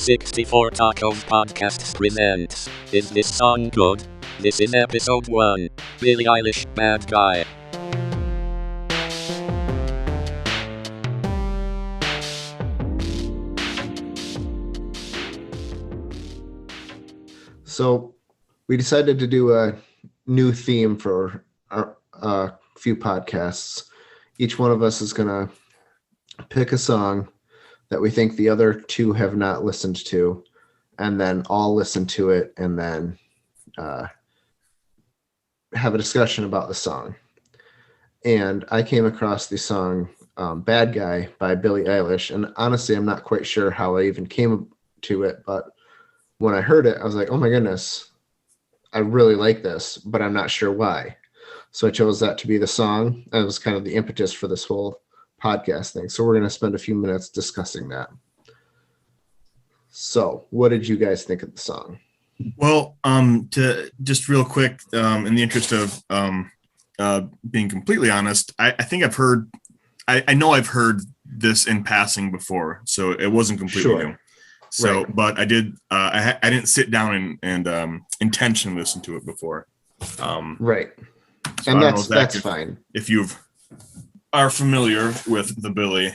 64 Tacos Podcasts presents Is This Song Good? This is episode 1, Billie Eilish, Bad Guy. So we decided to do a new theme for our few podcasts. Each one of us is going to pick a song that we think the other two have not listened to, and then all listen to it and then have a discussion about the song. And I came across the song Bad Guy by Billie Eilish, and honestly, I'm not quite sure how I even came to it, but when I heard it, I was like, oh my goodness, I really like this, but I'm not sure why. So I chose that to be the song. That was kind of the impetus for this whole podcast thing. So we're going to spend a few minutes discussing that. So what did you guys think of the song? Well, to just real quick, in the interest of being completely honest, I think I've heard, I know I've heard this in passing before, so it wasn't completely new. So, right. But I did, I didn't sit down and intentionally listen to it before. Right. So and that's fine. If you are familiar with the Billie.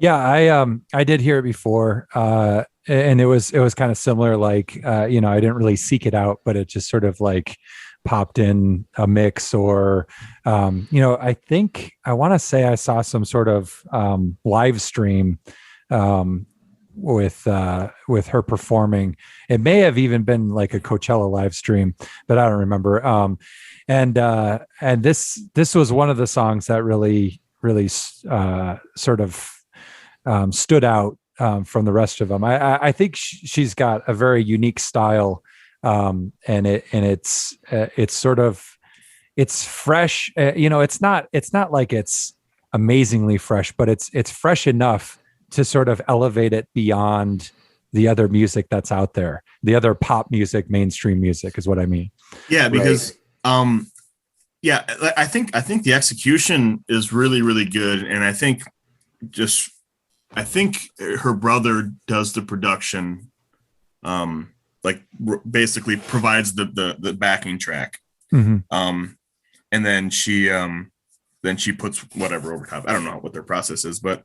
Yeah, I did hear it before. And it was kind of similar, like, I didn't really seek it out, but it just sort of like popped in a mix or, I think I want to say I saw some sort of live stream with her performing. It may have even been like a Coachella live stream, but I don't remember. And this was one of the songs that really sort of stood out from the rest of them. I think she's got a very unique style, and it's sort of, it's fresh. It's not like it's amazingly fresh, but it's fresh enough to sort of elevate it beyond the other music that's out there. The other pop music, mainstream music is what I mean. Yeah, because I think the execution is really, really good, and I think her brother does the production, basically provides the backing track, and then she puts whatever over top. I don't know what their process is, but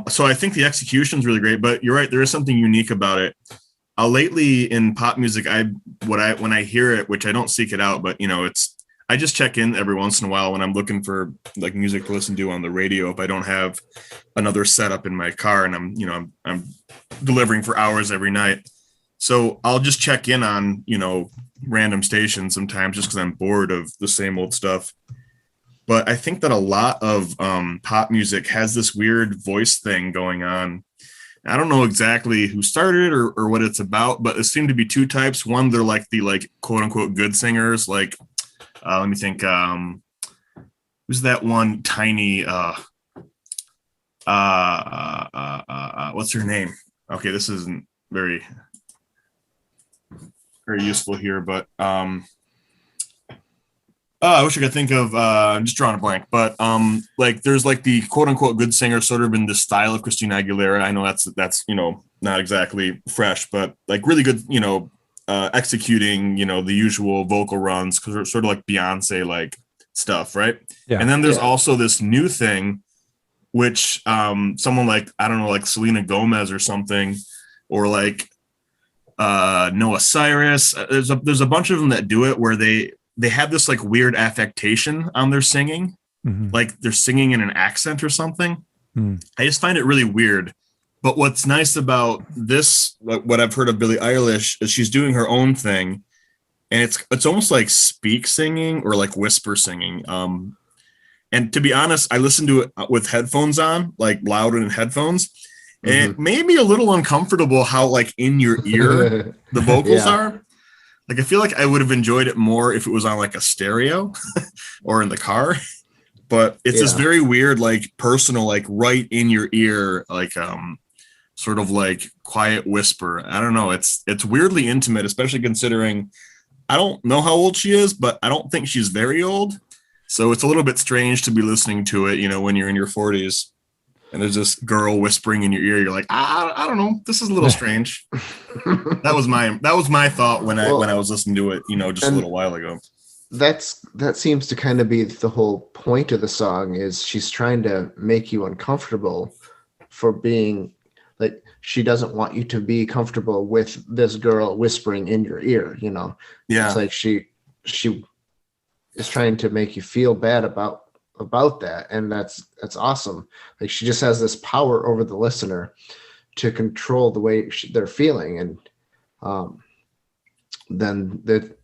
so I think the execution is really great. But you're right, there is something unique about it. Lately in pop music, when I hear it, which I don't seek it out, but I just check in every once in a while when I'm looking for like music to listen to on the radio. If I don't have another setup in my car and I'm delivering for hours every night. So I'll just check in on, random stations sometimes just because I'm bored of the same old stuff. But I think that a lot of pop music has this weird voice thing going on. I don't know exactly who started it or what it's about, but there seem to be two types. One, they're like the quote unquote good singers, like let me think. Who's that one tiny? What's her name? Okay, this isn't very useful here, but I wish I could think of. I'm just drawing a blank, but there's like the quote unquote good singer, sort of in the style of Christina Aguilera. I know that's not exactly fresh, but like really good, executing, the usual vocal runs, because it's sort of like Beyonce like stuff, right? Yeah. And then there's also this new thing, which someone like, I don't know, like Selena Gomez or something, or like Noah Cyrus. There's a bunch of them that do it where they have this like weird affectation on their singing, like they're singing in an accent or something. I just find it really weird. But what's nice about this, what I've heard of Billie Eilish, is she's doing her own thing, and it's almost like speak singing or like whisper singing. And to be honest, I listened to it with headphones on, like loud in headphones, and it made me a little uncomfortable how like in your ear the vocals are. Like I feel like I would have enjoyed it more if it was on like a stereo or in the car. But it's this very weird, like personal, like right in your ear, like sort of like quiet whisper. I don't know. It's weirdly intimate, especially considering I don't know how old she is, but I don't think she's very old. So it's a little bit strange to be listening to it, when you're in your 40s. and there's this girl whispering in your ear. You're like, I don't know, this is a little strange. That was my thought when I was listening to it, just a little while ago. That seems to kind of be the whole point of the song, is she's trying to make you uncomfortable for being like, she doesn't want you to be comfortable with this girl whispering in your ear, Yeah. It's like she is trying to make you feel bad about that, and that's awesome. Like, she just has this power over the listener to control the way they're feeling, and then the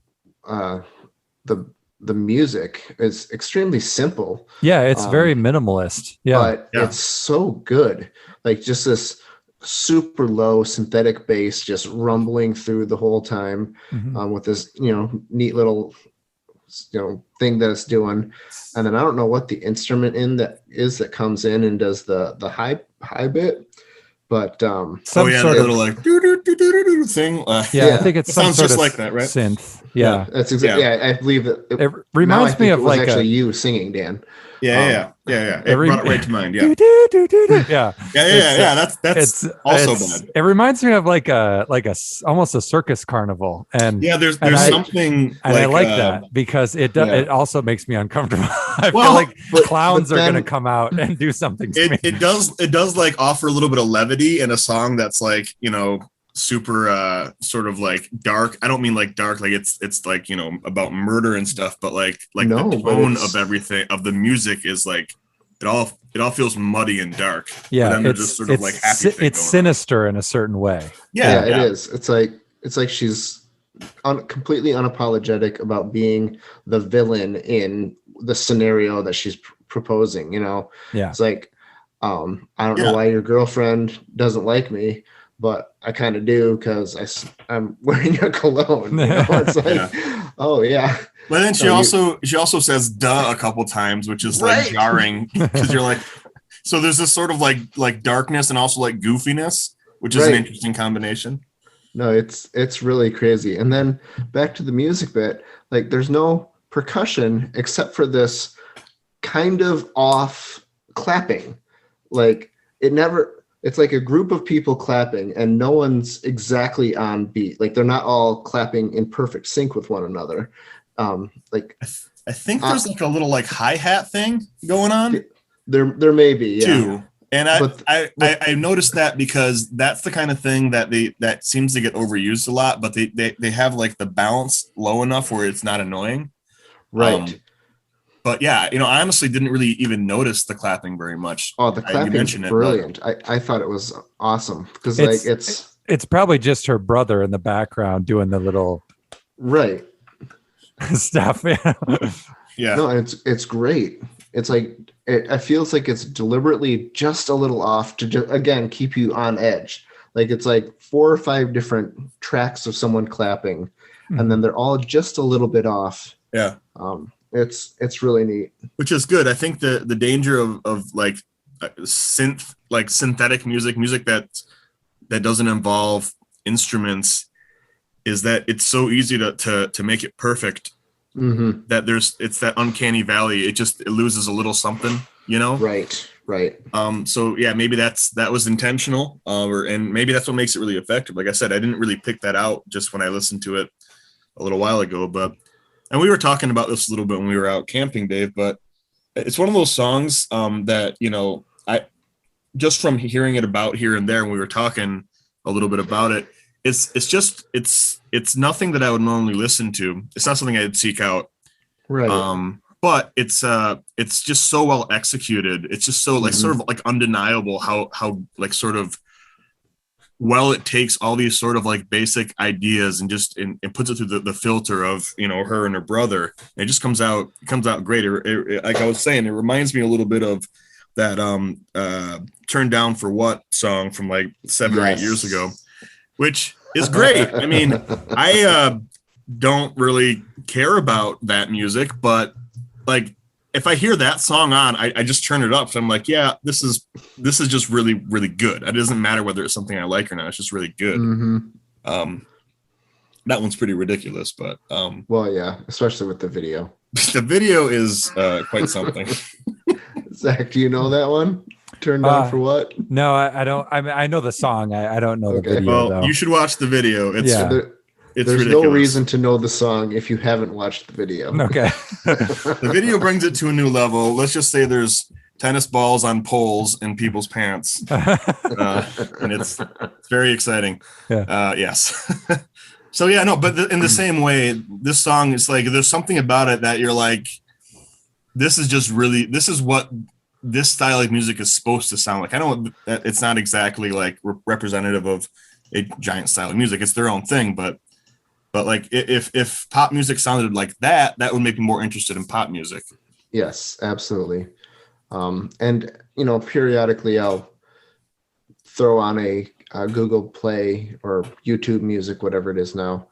music is extremely simple. Yeah, it's very minimalist. Yeah, but it's so good. Like, just this super low synthetic bass just rumbling through the whole time, with this neat little thing that it's doing. And then I don't know what the instrument that comes in and does the high bit, but some sort of little like doo-doo-doo-doo-doo thing. I think it sounds just like that, right? Synth. Yeah, that's exactly. Yeah, I believe that it reminds me of like actually you singing, Dan. Yeah. It brought it right to mind. Yeah. Yeah. That's also bad. It reminds me of like a almost a circus carnival, and there's something, and I like that because it also makes me uncomfortable. I feel like clowns are going to come out and do something to me. It does like offer a little bit of levity in a song that's like super sort of like dark. I don't mean like dark like it's like about murder and stuff, but like the tone of everything of the music is like it all feels muddy and dark. Yeah, but then just sort of like happy. It's sinister in a certain way. Yeah, it is. It's like she's completely unapologetic about being the villain in the scenario that she's proposing. It's like, I don't know why your girlfriend doesn't like me, but I kind of do because I'm wearing a cologne. It's like, oh yeah. But then she also says "duh" a couple times, which is like jarring because you're like, so there's this sort of like darkness and also like goofiness, which is an interesting combination. No, it's really crazy. And then back to the music bit, like there's no percussion except for this kind of off clapping. Like it's like a group of people clapping and no one's exactly on beat. Like they're not all clapping in perfect sync with one another. I think there's like a little like hi-hat thing going on. There may be, too. And I noticed that because that's the kind of thing that seems to get overused a lot, but they have like the balance low enough where it's not annoying. Right. But yeah, I honestly didn't really even notice the clapping very much. Oh, the clapping is brilliant. I thought it was awesome because it's probably just her brother in the background doing the little stuff. Yeah. No, it's great. It's like it feels like it's deliberately just a little off to again keep you on edge. Like it's like 4 or 5 different tracks of someone clapping, and then they're all just a little bit off. Yeah. It's really neat. Which is good. I think the danger of like synthetic music that doesn't involve instruments is that it's so easy to make it perfect that it's that uncanny valley. It loses a little something, Right. So yeah, maybe that was intentional, and maybe that's what makes it really effective. Like I said, I didn't really pick that out just when I listened to it a little while ago, and we were talking about this a little bit when we were out camping, Dave, but it's one of those songs that, I just from hearing it about here and there, when we were talking a little bit about it, it's nothing that I would normally listen to. It's not something I'd seek out. Right. But it's just so well executed. It's just so like sort of like undeniable how like sort of well it takes all these sort of like basic ideas and just and puts it through the filter of her and her brother. And it just comes out great. Like I was saying, it reminds me a little bit of that "Turn Down for What" song from like 7 or 8 years ago, which is great. I mean, I don't really care about that music, but like if I hear that song on, I just turn it up. So I'm like, yeah, this is just really, really good. It doesn't matter whether it's something I like or not. It's just really good. That one's pretty ridiculous, but well, yeah, especially with the video. The video is quite something. Zach, do you know that one? Turned down for what? No, I don't. I mean, I know the song. I don't know the Okay. video Well, though. you should watch the video. It's Yeah. it's There's ridiculous. no reason to know the song if you haven't watched the video. Okay. The video brings it to a new level. Let's just say there's tennis balls on poles in people's pants, and it's very exciting. Yeah. Yes. So yeah, no, but in the same way, this song is like there's something about it that you're like, this is what this style of music is supposed to sound like. I know that it's not exactly like representative of a giant style of music. It's their own thing, but like if pop music sounded like that would make me more interested in pop music. Yes, absolutely. And periodically I'll throw on a Google Play or YouTube Music, whatever it is now,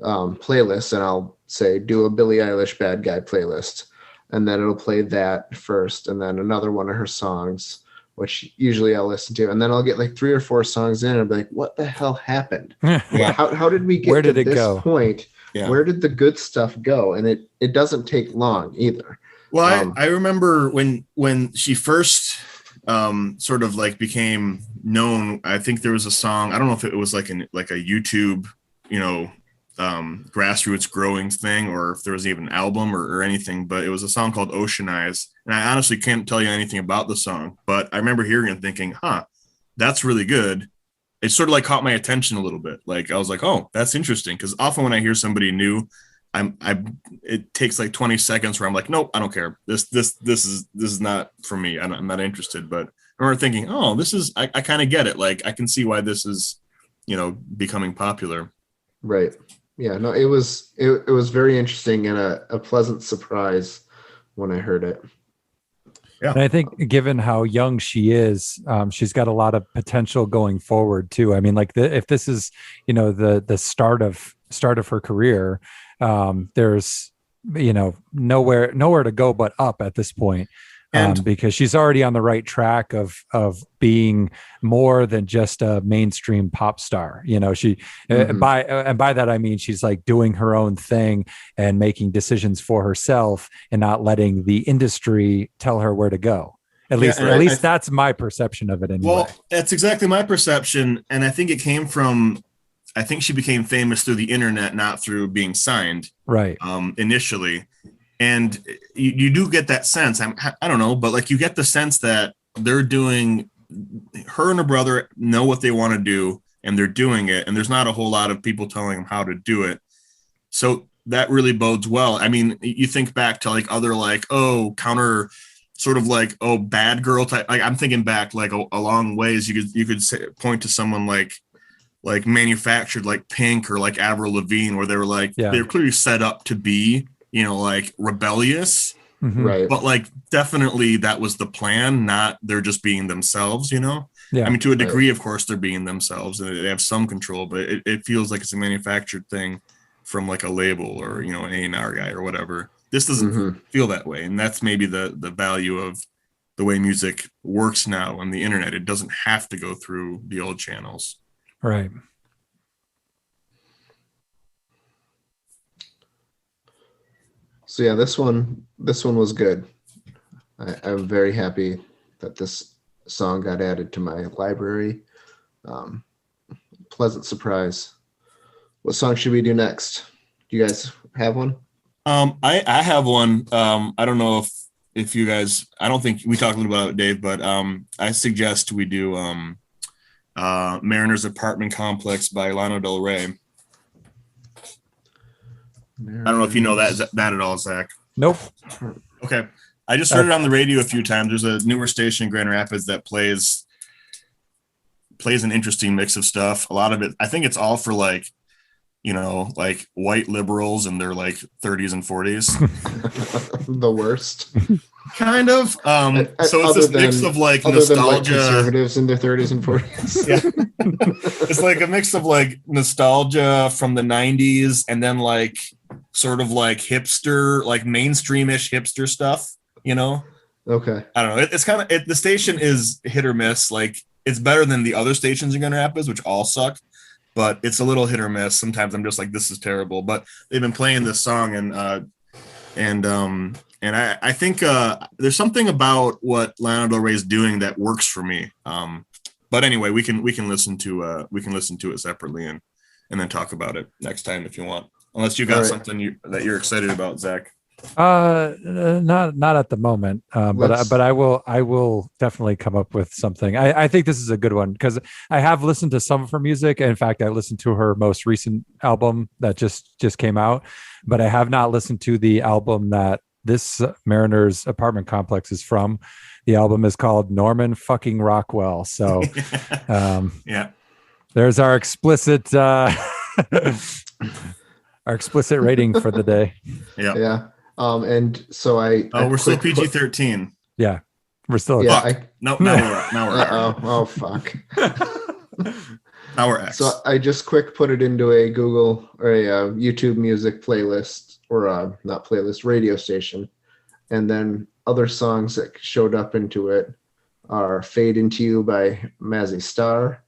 playlist, and I'll say do a Billie Eilish Bad Guy playlist, and then it'll play that first, and then another one of her songs, which usually I'll listen to, and then I'll get like 3 or 4 songs in and I'll be like, what the hell happened? Yeah. How did we get Where did to it this go? point? Yeah. Where did the good stuff go? And it doesn't take long either. Well, I remember when she first sort of like became known. I think there was a song. I don't know if it was like a YouTube, grassroots growing thing, or if there was even an album or anything. But it was a song called "Ocean Eyes," and I honestly can't tell you anything about the song. But I remember hearing it and thinking, "Huh, that's really good." It sort of like caught my attention a little bit. Like I was like, "Oh, that's interesting," because often when I hear somebody new, it takes like 20 seconds where I'm like, nope, I don't care. This is not for me. I'm not interested. But I remember thinking, oh, I kind of get it. Like I can see why this is, becoming popular. Right. Yeah, no, it was very interesting and a pleasant surprise when I heard it. Yeah. And I think given how young she is, she's got a lot of potential going forward too. I mean, like if this is, the start of her career, there's, nowhere to go but up at this point. Because she's already on the right track of being more than just a mainstream pop star. She by that I mean she's like doing her own thing and making decisions for herself and not letting the industry tell her where to go. At least that's my perception of it anyway. Well, that's exactly my perception, and I think it came from. I think she became famous through the internet, not through being signed. Right. Initially. And you do get that sense. I don't know, but like you get the sense that they're doing, her and her brother know what they want to do and they're doing it. And there's not a whole lot of people telling them how to do it. So that really bodes well. I mean, you think back to like other like, counter sort of like, bad girl type. Like I'm thinking back like a long ways. You could point to someone like manufactured like Pink or like Avril Lavigne, where they were like, they're clearly set up to be, like rebellious, right? But like definitely that was the plan, not they're just being themselves, Yeah. I mean, to a degree, of course, they're being themselves and they have some control, but it feels like it's a manufactured thing from like a label or, an A&R guy or whatever. This doesn't feel that way. And that's maybe the value of the way music works now on the internet. It doesn't have to go through the old channels. Right. So yeah, this one was good. I'm very happy that this song got added to my library. Pleasant surprise. What song should we do next? Do you guys have one? I have one. I don't know if you guys, I don't think we talked a little about it, Dave, but I suggest we do Mariner's Apartment Complex by Lana Del Rey. I don't know if you know that at all, Zach. Nope. Okay. I just heard it on the radio a few times. There's a newer station in Grand Rapids that plays an interesting mix of stuff. A lot of it, I think it's all for like, like white liberals in their like 30s and 40s. The worst. Kind of. So it's this mix of like nostalgia. Conservatives in their 30s and 40s. Yeah. It's like a mix of like nostalgia from the 90s and then like sort of like hipster, like mainstream-ish hipster stuff, Okay. I don't know. It's kind of the station is hit or miss. Like it's better than the other stations in Grand Rapids, which all suck, but it's a little hit or miss. Sometimes I'm just like, this is terrible. But they've been playing this song and And I think there's something about what Lana Del Rey is doing that works for me. But anyway, we can listen to it separately and then talk about it next time if you want. Unless you got something that you're excited about, Zach. Not at the moment. But I will definitely come up with something. I think this is a good one because I have listened to some of her music. In fact, I listened to her most recent album that just came out, but I have not listened to the album that this Mariner's apartment complex is from. The album is called Norman fucking Rockwell. So, yeah, there's our explicit rating for the day. Yeah. And so we're still PG-13. Yeah, we're still. Yeah. Now we're oh fuck. Now we're X. So I just quick put it into a Google or a YouTube music playlist or not playlist, radio station, and then other songs that showed up into it are "Fade Into You" by Mazzy Star,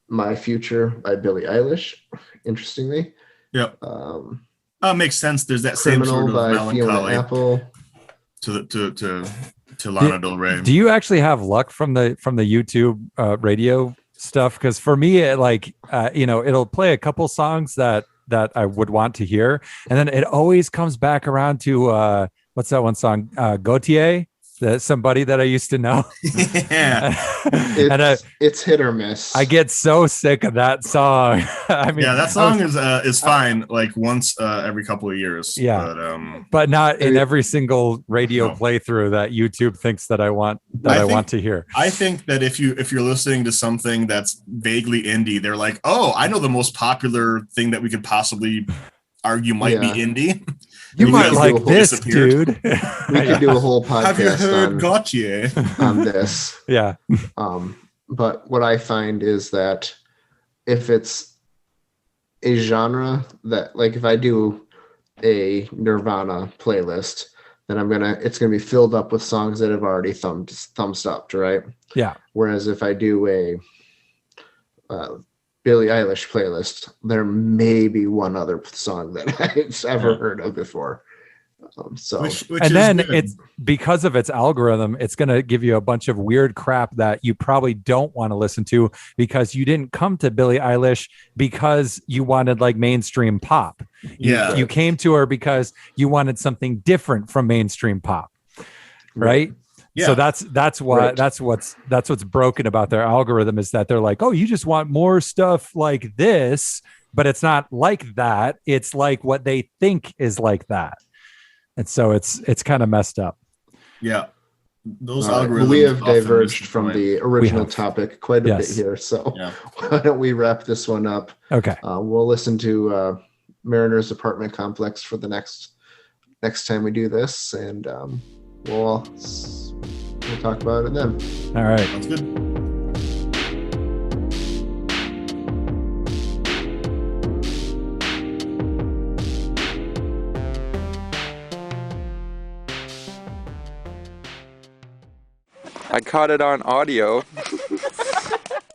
"My Future" by Billie Eilish. Interestingly, yep. Makes sense. There's that "Criminal" same sort of by melancholy Fiona Apple. to Lana Del Rey. Do you actually have luck from the YouTube radio stuff? Because for me, it'll play a couple songs that I would want to hear, and then it always comes back around to what's that one song? Gautier, somebody that I used to know. Yeah, it's hit or miss. I get so sick of that song. I mean, yeah, that song is fine, like once every couple of years. Yeah, but not in every single radio playthrough that YouTube thinks that I want to hear. I think that if you're listening to something that's vaguely indie, they're like, oh, I know the most popular thing that we could possibly argue might be indie. You might like this, dude. We could do a whole podcast. Have you heard Gautier on this? Yeah. But what I find is that if it's a genre that, like, if I do a Nirvana playlist, then it's gonna be filled up with songs that have already thumbs up, right? Yeah. Whereas if I do a Billie Eilish playlist, there may be one other song that I've ever heard of before. And then it's because of its algorithm, it's going to give you a bunch of weird crap that you probably don't want to listen to because you didn't come to Billie Eilish because you wanted like mainstream pop. You came to her because you wanted something different from mainstream pop, right? Yeah. So that's why that's what's broken about their algorithm is that they're like, oh, you just want more stuff like this, but it's not like that. It's like what they think is like that. And so it's kind of messed up. Yeah. Those algorithms. We have diverged from the original topic quite a bit here. So why don't we wrap this one up? Okay. We'll listen to Mariner's apartment complex for the next time we do this. And we'll talk about it then. All right. Sounds good. I caught it on audio.